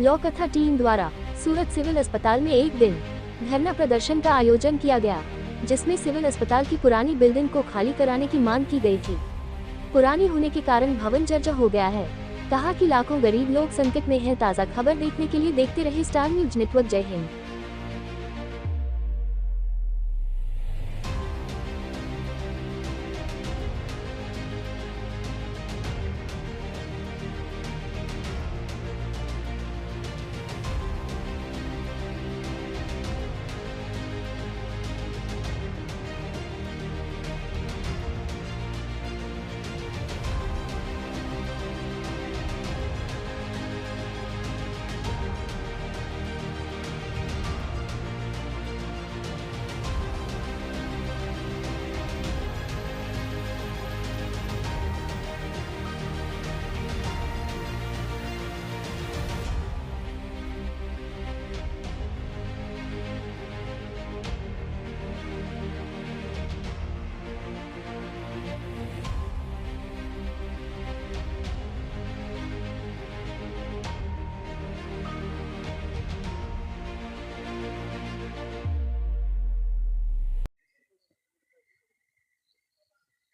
Law कथा team द्वारा सूरत civil अस्पताल में एक दिन धरना प्रदर्शन का आयोजन किया गया, जिसमें सिविल अस्पताल की पुरानी बिल्डिंग को खाली कराने की मांग की गई थी। पुरानी होने के कारण भवन जर्जर हो गया है। कहा कि लाखों गरीब लोग संकट में हैं। ताज़ा खबर देखने के लिए देखते रहे स्टार न्यूज नेटवर्क। जय हिंद।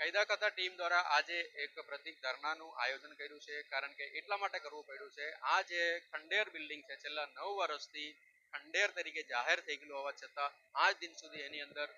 કાયદા કથા ટીમ દ્વારા આજે એક પ્રતિક ધરનાનું આયોજન કર્યું છે, કારણ કે એટલા માટે કરવું પડ્યું છે, આ જે ખંડેર બિલ્ડિંગ છે છેલ્લા 9 વર્ષથી ખંડેર તરીકે જાહેર થઈ ગયેલું હોવા છતાં આજ દિન સુધી એની અંદર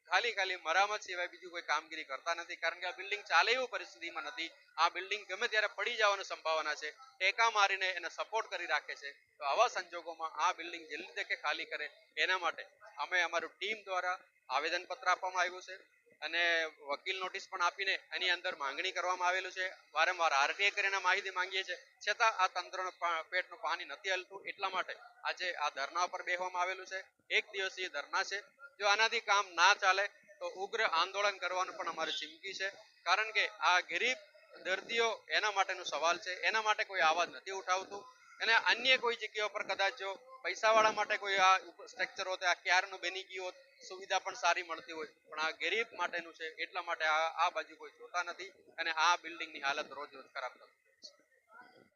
ખાલી મરામત સિવાય બીજું કોઈ કામગીરી કરતા નથી, કારણ કે આ બિલ્ડિંગ ચાલે એવી પરિસ્થિતિમાં નથી। આ બિલ્ડિંગ ગમે ત્યારે પડી જવાની સંભાવના છે, ટેકા મારીને એને સપોર્ટ કરી રાખે છે। તો આવા સંજોગોમાં આ બિલ્ડિંગ જલ્દી તકે ખાલી કરે એના માટે અમે અમારું ટીમ દ્વારા આવેદનપત્ર આપવામાં આવ્યું છે અને વકીલ નોટિસ પણ આપીને એની અંદર માંગણી કરવામાં આવેલું છે। વારંવાર આરટીઆઈ કરીને માહિતી માંગીએ છીએ, છતાં આ તંત્રનું પેટનું પાણી નથી હલતું। એટલા માટે આજે આ ધરણા પર બેસવામાં આવેલું છે। એક દિવસીય ધરણા છે। જો આનાથી કામ ના ચાલે તો ઉગ્ર આંદોલન કરવાનું પણ અમારી ચીમકી છે, કારણ કે આ ગરીબ દર્દીઓ એના માટેનો સવાલ છે, એના માટે કોઈ અવાજ નથી ઉઠાવતું। અને અન્ય કોઈ જગ્યાઓ પર કદાચ જો પૈસાવાળા માટે કોઈ આ સ્ટ્રક્ચર હોત, આ ક્યારનું બની ગયું હોત, સુવિધા પણ સારી મળતી હોય, પણ આ ગરીબ માટેનું છે, એટલા માટે આ બાજુ કોઈ જોતા નથી અને આ બિલ્ડિંગની હાલત રોજ રોજ ખરાબ થતી।